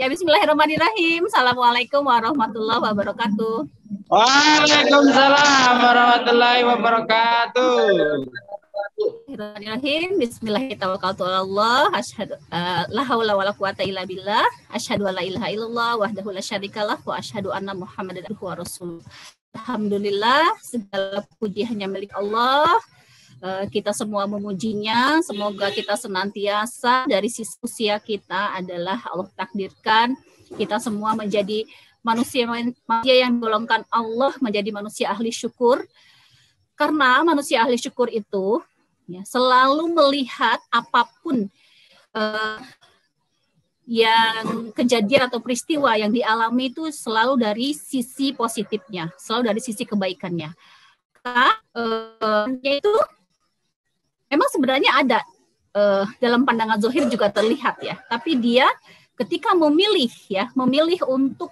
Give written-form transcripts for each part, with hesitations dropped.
Ya, bismillahirrahmanirrahim. Assalamualaikum warahmatullahi wabarakatuh. Waalaikumsalam warahmatullahi wabarakatuh. Bismillahirrahmanirrahim. Bismillahirrahmanirrahim. Asyhadu la haula wala quwata illa billah. Asyhadu alla ilaha illallah wahdahu la syarikalah wa asyhadu anna Muhammadan abduhu wa rasuluh. Alhamdulillah, segala puji hanya milik Allah. Kita semua memujinya. Semoga kita senantiasa dari sisi usia kita adalah Allah takdirkan kita semua menjadi manusia yang digolongkan Allah menjadi manusia ahli syukur. Karena manusia ahli syukur itu ya, selalu melihat apapun yang kejadian atau peristiwa yang dialami itu selalu dari sisi positifnya, selalu dari sisi kebaikannya. Yaitu memang sebenarnya ada dalam pandangan zahir juga terlihat ya, tapi dia ketika memilih untuk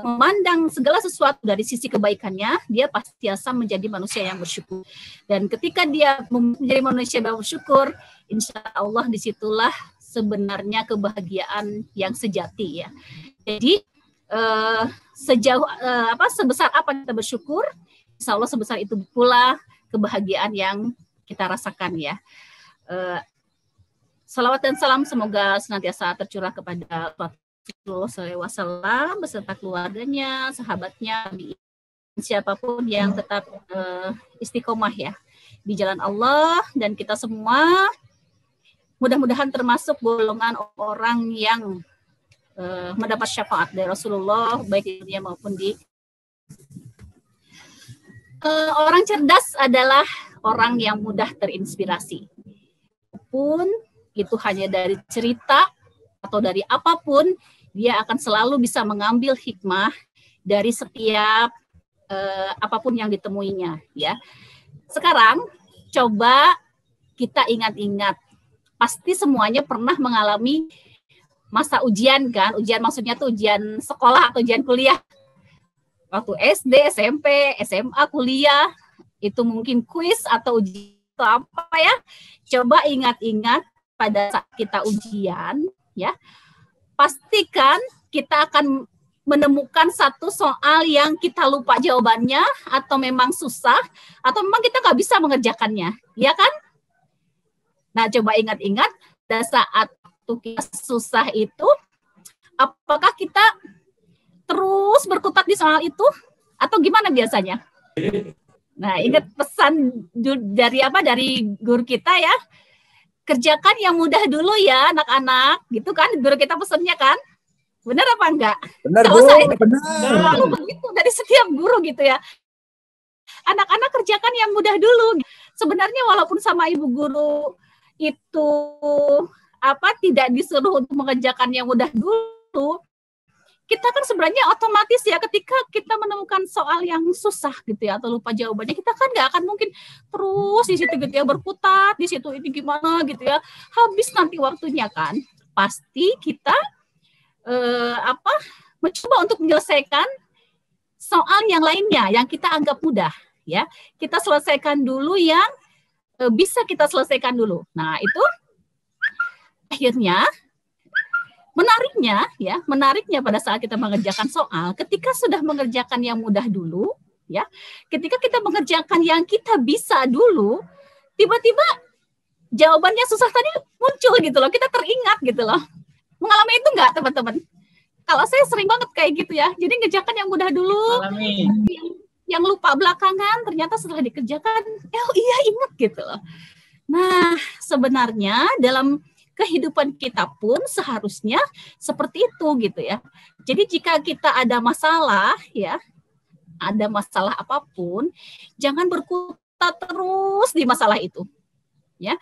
memandang segala sesuatu dari sisi kebaikannya, dia pasti akan menjadi manusia yang bersyukur. Dan ketika dia menjadi manusia yang bersyukur, insya Allah disitulah sebenarnya kebahagiaan yang sejati ya. Jadi sebesar apa kita bersyukur, insya Allah sebesar itu pula kebahagiaan yang kita rasakan ya. Salawat dan salam semoga senantiasa tercurah kepada Rasulullah SAW beserta keluarganya, sahabatnya, siapapun yang tetap istiqomah ya di jalan Allah, dan kita semua mudah-mudahan termasuk golongan orang yang mendapat syafaat dari Rasulullah baik di dunia maupun di orang cerdas adalah orang yang mudah terinspirasi. Pun itu hanya dari cerita atau dari apapun, dia akan selalu bisa mengambil hikmah dari setiap apapun yang ditemuinya ya. Sekarang coba kita ingat-ingat, pasti semuanya pernah mengalami masa ujian kan? Ujian maksudnya tuh ujian sekolah atau ujian kuliah. Waktu SD, SMP, SMA, kuliah, itu mungkin kuis atau ujian atau apa ya. Coba ingat-ingat pada saat kita ujian ya, pastikan kita akan menemukan satu soal yang kita lupa jawabannya, atau memang susah, atau memang kita nggak bisa mengerjakannya, ya kan? Nah, coba ingat-ingat pada saat kita susah itu, apakah kita terus berkutat di soal itu, atau gimana biasanya? Nah, ingat pesan dari guru kita ya, kerjakan yang mudah dulu ya anak-anak, gitu kan guru kita pesannya kan? Benar apa enggak? Benar, Bu, benar. Selalu begitu dari setiap guru gitu ya. Anak-anak kerjakan yang mudah dulu. Sebenarnya walaupun sama ibu guru itu tidak disuruh untuk mengerjakan yang mudah dulu, kita kan sebenarnya otomatis ya ketika kita menemukan soal yang susah gitu ya atau lupa jawabannya, kita kan nggak akan mungkin terus di situ gitu ya, berkutat di situ ini gimana gitu ya, habis nanti waktunya kan. Pasti kita mencoba untuk menyelesaikan soal yang lainnya yang kita anggap mudah ya. Kita selesaikan dulu yang bisa kita selesaikan dulu. Nah, itu akhirnya menariknya pada saat kita mengerjakan soal, ketika sudah mengerjakan yang mudah dulu, ya, ketika kita mengerjakan yang kita bisa dulu, tiba-tiba jawabannya susah tadi muncul gitu loh, kita teringat gitu loh. Mengalami itu enggak teman-teman? Kalau saya sering banget kayak gitu ya, jadi ngerjakan yang mudah dulu, yang lupa belakangan, ternyata setelah dikerjakan, iya ingat gitu loh. Nah, sebenarnya dalam kehidupan kita pun seharusnya seperti itu gitu ya. Jadi jika kita ada masalah ya, ada masalah apapun, jangan berkutat terus di masalah itu. Ya.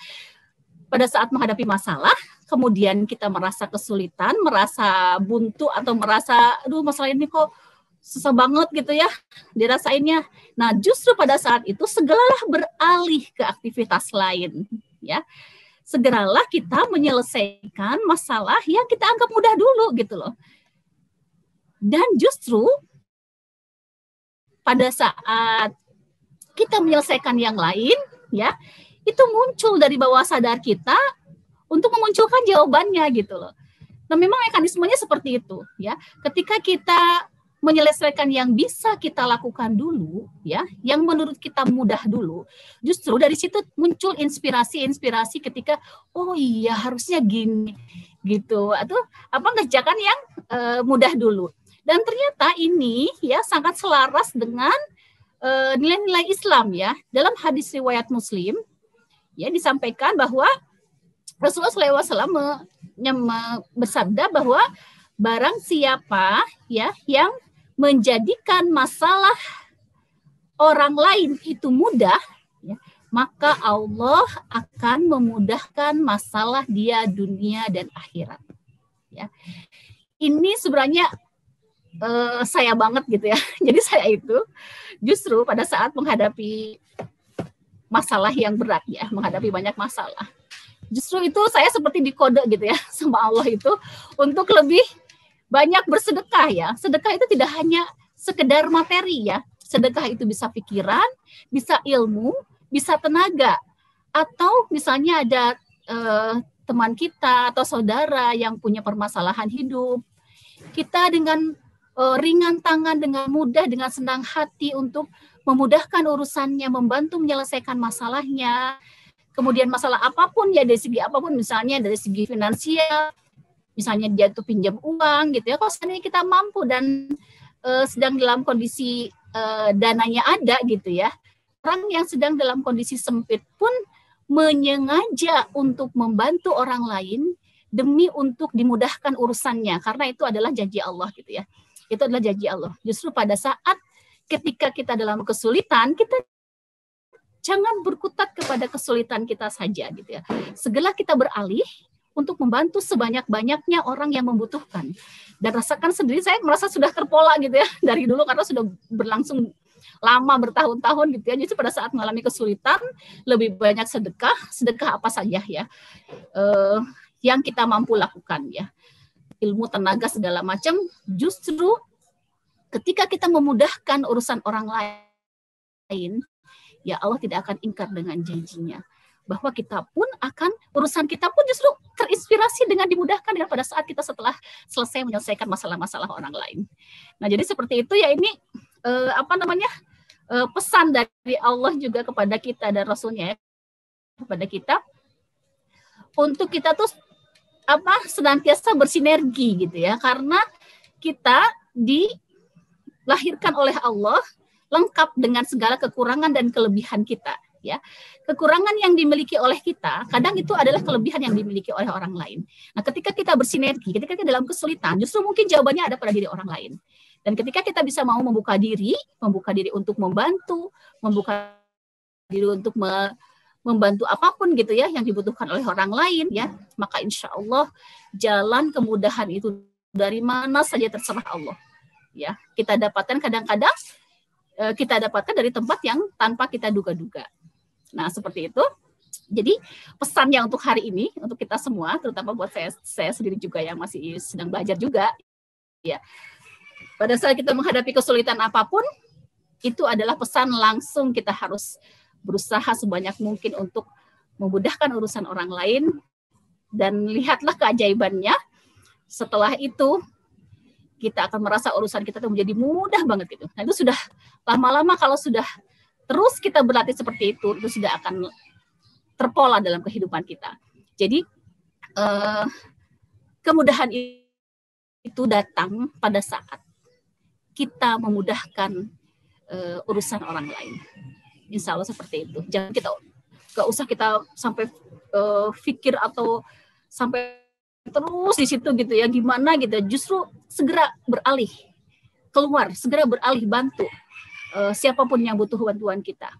Pada saat menghadapi masalah, kemudian kita merasa kesulitan, merasa buntu atau merasa aduh masalah ini kok susah banget gitu ya dirasainnya. Nah, justru pada saat itu segeralah beralih ke aktivitas lain ya. Segeralah kita menyelesaikan masalah yang kita anggap mudah dulu gitu loh. Dan justru pada saat kita menyelesaikan yang lain ya, itu muncul dari bawah sadar kita untuk memunculkan jawabannya gitu loh. Nah, memang mekanismenya seperti itu, ya. Ketika kita menyelesaikan yang bisa kita lakukan dulu, ya, yang menurut kita mudah dulu, justru dari situ muncul inspirasi-inspirasi ketika, oh iya harusnya gini, gitu, atau apa ngerjakan yang mudah dulu. Dan ternyata ini ya sangat selaras dengan nilai-nilai Islam, ya. Dalam hadis riwayat Muslim, ya disampaikan bahwa Rasulullah SAW bersabda bahwa barang siapa ya yang menjadikan masalah orang lain itu mudah, ya, maka Allah akan memudahkan masalah dia dunia dan akhirat. Ya. Ini sebenarnya saya banget gitu ya. Jadi saya itu justru pada saat menghadapi masalah yang berat, ya, menghadapi banyak masalah, justru itu saya seperti dikode gitu ya sama Allah itu untuk lebih banyak bersedekah, ya. Sedekah itu tidak hanya sekedar materi, ya. Sedekah itu bisa pikiran, bisa ilmu, bisa tenaga. Atau misalnya ada teman kita atau saudara yang punya permasalahan hidup. Kita dengan ringan tangan, dengan mudah, dengan senang hati untuk memudahkan urusannya, membantu menyelesaikan masalahnya. Kemudian masalah apapun, ya dari segi apapun, misalnya dari segi finansial, misalnya dia tuh pinjam uang gitu ya, kalau seandainya kita mampu dan sedang dalam kondisi dananya ada gitu ya, orang yang sedang dalam kondisi sempit pun menyengaja untuk membantu orang lain demi untuk dimudahkan urusannya, karena itu adalah janji Allah gitu ya, itu adalah janji Allah. Justru pada saat ketika kita dalam kesulitan, kita jangan berkutat kepada kesulitan kita saja gitu ya. Segera kita beralih untuk membantu sebanyak-banyaknya orang yang membutuhkan. Dan rasakan sendiri, saya merasa sudah terpola gitu ya dari dulu karena sudah berlangsung lama, bertahun-tahun gitu ya. Jadi pada saat mengalami kesulitan, lebih banyak sedekah apa saja ya yang kita mampu lakukan ya. Ilmu, tenaga, segala macam, justru ketika kita memudahkan urusan orang lain, ya Allah tidak akan ingkar dengan janjinya. Bahwa kita pun akan, urusan kita pun justru terinspirasi dengan dimudahkan dengan pada saat kita setelah selesai menyelesaikan masalah-masalah orang lain. Nah, jadi seperti itu ya, ini pesan dari Allah juga kepada kita dan Rasulnya ya, kepada kita untuk kita tuh senantiasa bersinergi gitu ya, karena kita dilahirkan oleh Allah lengkap dengan segala kekurangan dan kelebihan kita. Ya, kekurangan yang dimiliki oleh kita kadang itu adalah kelebihan yang dimiliki oleh orang lain. Nah, ketika kita bersinergi, ketika kita dalam kesulitan, justru mungkin jawabannya ada pada diri orang lain. Dan ketika kita bisa mau membuka diri untuk membantu, membuka diri untuk membantu apapun gitu ya yang dibutuhkan oleh orang lain ya, maka insya Allah jalan kemudahan itu dari mana saja terserah Allah. Ya, kita dapatkan kadang-kadang dari tempat yang tanpa kita duga-duga. Nah, seperti itu. Jadi pesannya untuk hari ini, untuk kita semua, terutama buat saya sendiri juga yang masih sedang belajar juga, ya. Pada saat kita menghadapi kesulitan apapun, itu adalah pesan langsung kita harus berusaha sebanyak mungkin untuk memudahkan urusan orang lain, dan lihatlah keajaibannya. Setelah itu, kita akan merasa urusan kita itu menjadi mudah banget gitu. Nah, itu sudah lama-lama kalau sudah terus kita berlatih seperti itu sudah akan terpola dalam kehidupan kita. Jadi kemudahan itu datang pada saat kita memudahkan urusan orang lain. Insya Allah seperti itu. Jangan kita gak usah kita sampai pikir atau sampai terus di situ gitu ya, gimana gitu. Justru segera beralih keluar, segera beralih bantu siapapun yang butuh bantuan kita.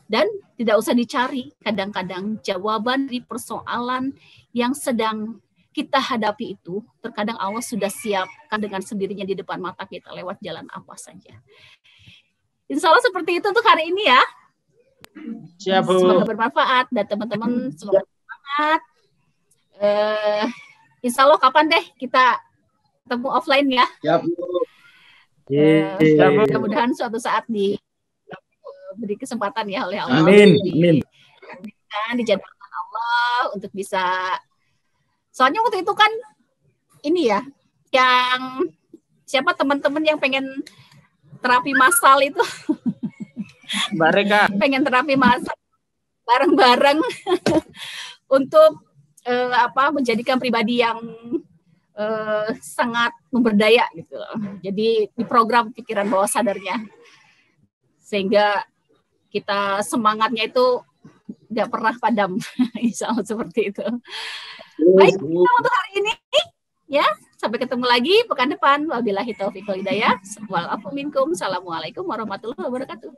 Dan tidak usah dicari kadang-kadang jawaban dari persoalan yang sedang kita hadapi itu, terkadang Allah sudah siapkan dengan sendirinya di depan mata kita lewat jalan apa saja. Insya Allah seperti itu untuk hari ini ya. Siap, Bu. Semoga bermanfaat dan teman-teman semoga bersemangat. Insya Allah kapan deh kita ketemu offline ya. Siap, Bu. Mudah-mudahan suatu saat diberi kesempatan ya oleh Allah. Amin. Amin. Dijadwalkan Allah untuk bisa Soalnya waktu itu kan ini ya, yang siapa teman-teman yang pengen terapi massal itu, Mbak Reka. pengen terapi massal bareng-bareng untuk menjadikan pribadi yang sangat memberdaya gitu loh. Jadi diprogram pikiran bawah sadarnya sehingga kita semangatnya itu nggak pernah padam. Insya Allah seperti itu. Baik, untuk hari ini ya, sampai ketemu lagi pekan depan. Wabillahi taufiq wal hidayah. Wal afu minkum. Assalamualaikum warahmatullahi wabarakatuh.